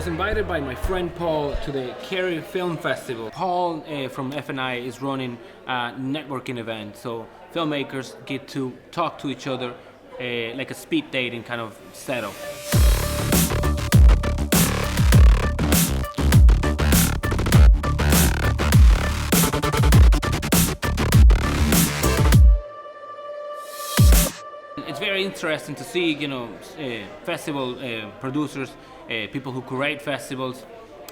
was invited by my friend Paul to the Kerry Film Festival. Paul from FNI is running a networking event, so filmmakers get to talk to each other like a speed dating kind of setup. It's very interesting to see, festival producers, people who curate festivals,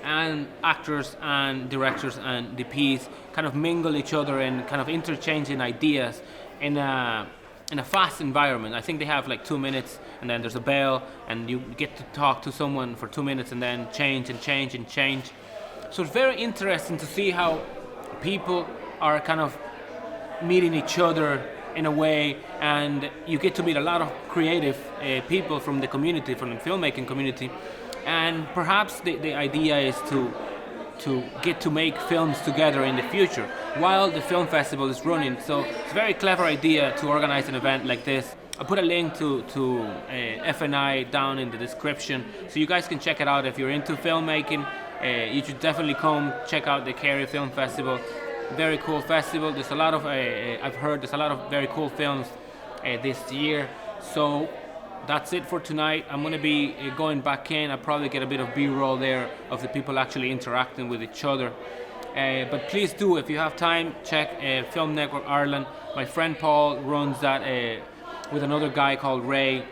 and actors and directors and DPs kind of mingle each other and kind of interchanging ideas in a fast environment. I think they have like 2 minutes, and then there's a bell, and you get to talk to someone for 2 minutes, and then change and change and change. So it's very interesting to see how people are kind of meeting each other in a way, and you get to meet a lot of creative people from the community, from the filmmaking community, and perhaps the idea is to get to make films together in the future while the film festival is running. So it's a very clever idea to organize an event like this. I'll put a link to FNI down in the description, so you guys can check it out if you're into filmmaking. You should definitely come check out the Kerry Film Festival. Very cool festival. There's a lot of I've heard there's a lot of very cool films this year. So that's it for tonight. I'm going to be going back in. I'll probably get a bit of B-roll there of the people actually interacting with each other. But please do, if you have time, check Film Network Ireland. My friend Paul runs that with another guy called Ray.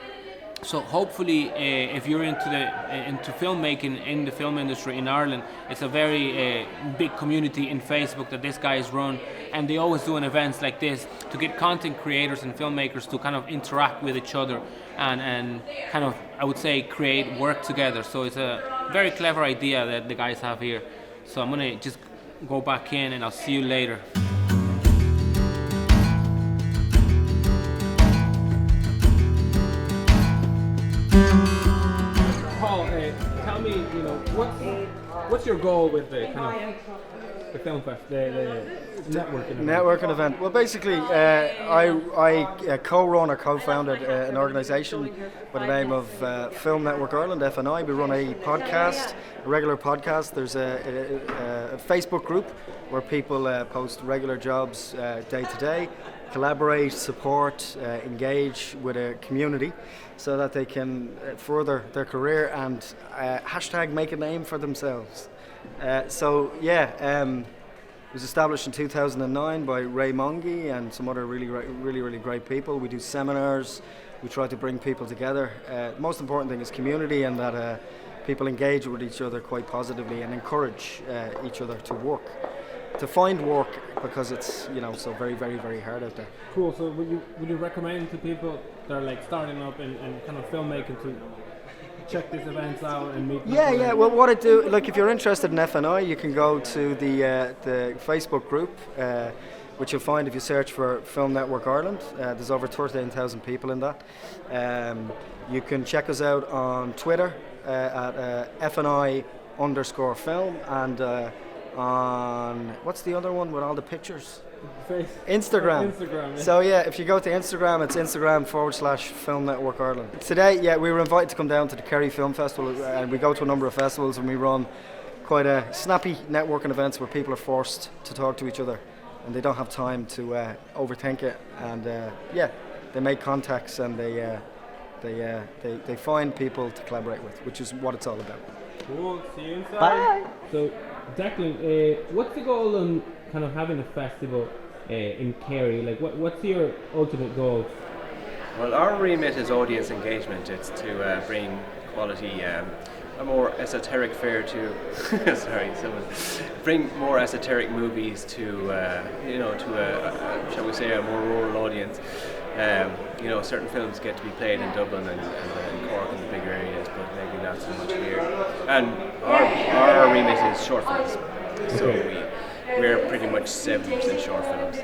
So hopefully, if you're into filmmaking in the film industry in Ireland, it's a very big community in Facebook that this guy has run, and they always do events like this to get content creators and filmmakers to kind of interact with each other and kind of, I would say, create work together. So it's a very clever idea that the guys have here. So I'm gonna just go back in, and I'll see you later. Paul, tell me, what's your goal with the kind of the film fest, the networking event? Well, basically, I co-run or co-founded an organisation by the name of Film Network Ireland, FNI. We run a podcast, a regular podcast. There's a Facebook group where people post regular jobs day to day, collaborate, support, engage with a community so that they can further their career and hashtag make a name for themselves. It was established in 2009 by Ray Mongi and some other really great people. We do seminars, we try to bring people together. The most important thing is community, and that people engage with each other quite positively and encourage each other to find work, because it's so very hard out there. Cool. So would you recommend to people that are like starting up and kind of filmmaking to check these events out and meet people? Yeah. Well, what I do, like, if you're interested in FNI, you can go to the Facebook group, which you'll find if you search for Film Network Ireland. There's over 13,000 people in that. You can check us out on Twitter at FNI_film, and on, what's the other one with all the pictures? Instagram. Yeah. So if you go to Instagram, it's Instagram/Film Network Ireland. Today, we were invited to come down to the Kerry Film Festival, and we go to a number of festivals, and we run quite a snappy networking events where people are forced to talk to each other, and they don't have time to overthink it, and they make contacts, and they find people to collaborate with, which is what it's all about. Cool. See you inside. Bye. So, Declan, what's the goal on kind of having a festival in Kerry? Like, what's your ultimate goal? Well, our remit is audience engagement. It's to bring quality, a more esoteric fare to bring more esoteric movies to to a shall we say, a more rural audience. Certain films get to be played in Dublin and Cork and the bigger areas, but maybe not so much here. And our remit is short films, so we're pretty much 70% short films.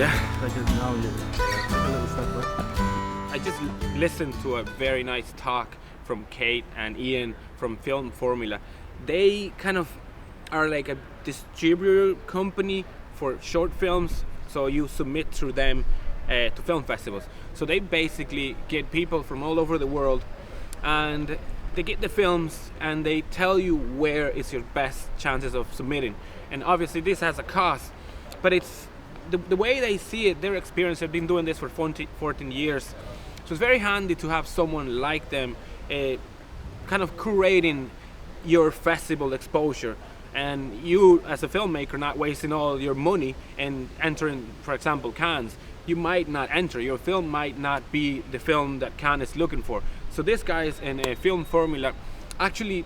Yeah, like now you take a little step back. I just listened to a very nice talk from Kate and Ian from Film Formula. They kind of are like a distributor company for short films, so you submit through them to film festivals. So they basically get people from all over the world, and they get the films and they tell you where is your best chances of submitting. And obviously this has a cost, but it's the way they see it, their experience. They've been doing this for 14 years. So it's very handy to have someone like them kind of curating your festival exposure, and you as a filmmaker not wasting all your money and entering, for example, Cannes. You might not enter, your film might not be the film that Cannes is looking for. So these guys in Film Formula actually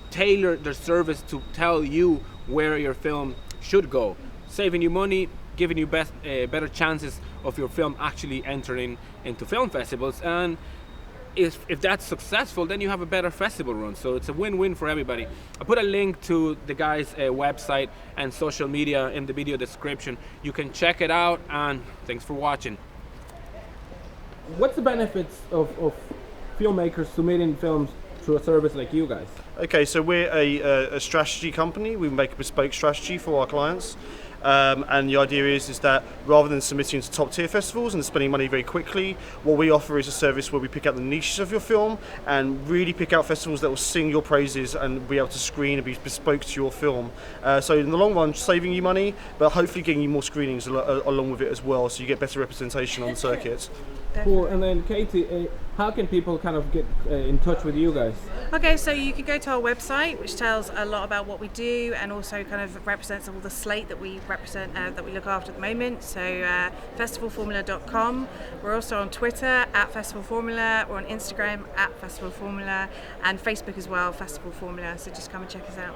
tailor their service to tell you where your film should go, saving you money, giving you better chances of your film actually entering into film festivals. And if that's successful, then you have a better festival run. So it's a win-win for everybody. I put a link to the guys' website and social media in the video description. You can check it out, and thanks for watching. What's the benefits of filmmakers submitting films through a service like you guys? Okay, so we're a strategy company. We make a bespoke strategy for our clients. And the idea is that rather than submitting to top tier festivals and spending money very quickly, what we offer is a service where we pick out the niches of your film and really pick out festivals that will sing your praises and be able to screen and be bespoke to your film. So in the long run, saving you money, but hopefully getting you more screenings along with it as well, so you get better representation on the circuits. Cool. And then Katie, how can people kind of get in touch with you guys? Okay, so you can go to our website, which tells a lot about what we do and also kind of represents all the slate that we represent, that we look after at the moment. So festivalformula.com. We're also on Twitter at Festival Formula. We're on Instagram at Festival Formula, and Facebook as well, Festival Formula. So just come and check us out.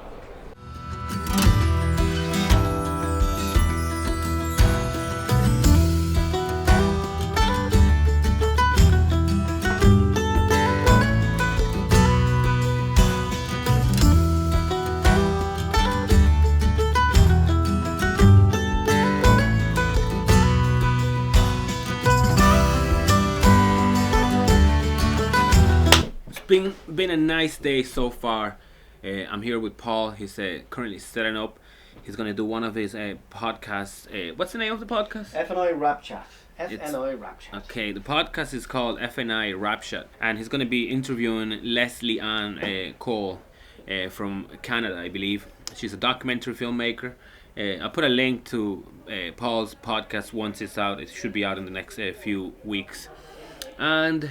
Been a nice day so far. I'm here with Paul. He's currently setting up. He's going to do one of his podcasts. What's the name of the podcast? FNI Wrap Chat. FNI Wrap Chat. Okay, the podcast is called FNI Wrap Chat, and he's going to be interviewing Leslie Ann Cole from Canada, I believe. She's a documentary filmmaker. I'll put a link to Paul's podcast once it's out. It should be out in the next few weeks. And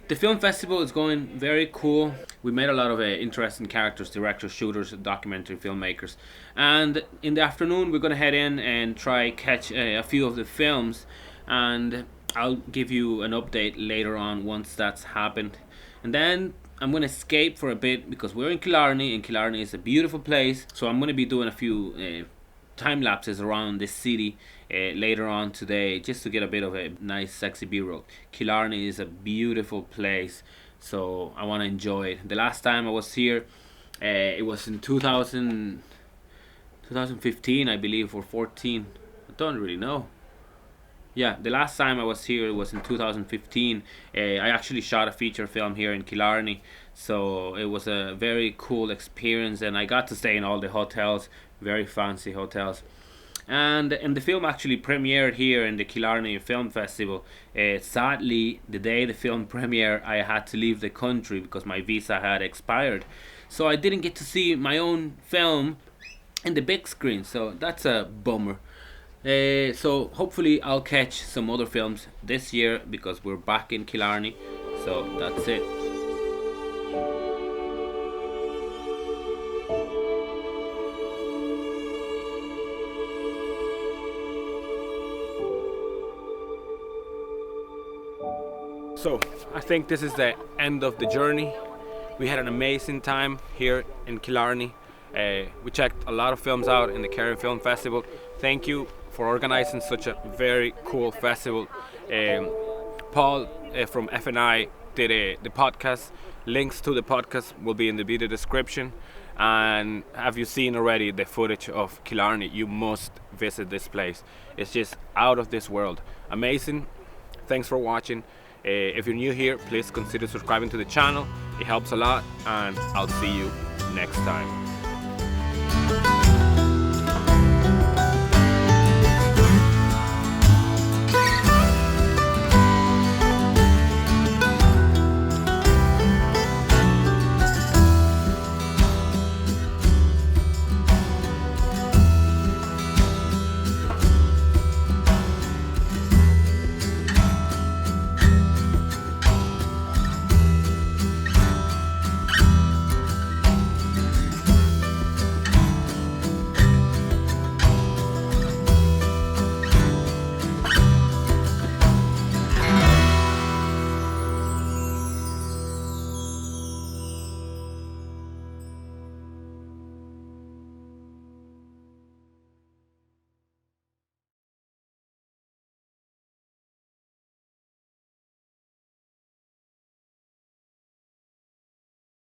the film festival is going very cool. We met a lot of interesting characters, directors, shooters, documentary filmmakers. And in the afternoon, we're going to head in and try catch a few of the films. And I'll give you an update later on once that's happened. And then I'm going to escape for a bit because we're in Killarney, and Killarney is a beautiful place. So I'm going to be doing a few time lapses around this city later on today, just to get a bit of a nice sexy b-roll. Killarney is a beautiful place, so I want to enjoy it. The last time I was here, it was in 2015 I believe, or 14, I don't really know. Yeah, the last time I was here was in 2015. I actually shot a feature film here in Killarney, so it was a very cool experience, and I got to stay in all the hotels, very fancy hotels. And the film actually premiered here in the Killarney Film Festival. Sadly, the day the film premiered, I had to leave the country because my visa had expired, so I didn't get to see my own film in the big screen, so that's a bummer. So hopefully I'll catch some other films this year because we're back in Killarney. So that's it. So I think this is the end of the journey. We had an amazing time here in Killarney. We checked a lot of films out in the Kerry Film Festival. Thank you for organizing such a very cool festival. Paul from FNI did the podcast. Links to the podcast will be in the video description. And have you seen already the footage of Killarney? You must visit this place. It's just out of this world. Amazing. Thanks for watching. If you're new here, please consider subscribing to the channel. It helps a lot, and I'll see you next time.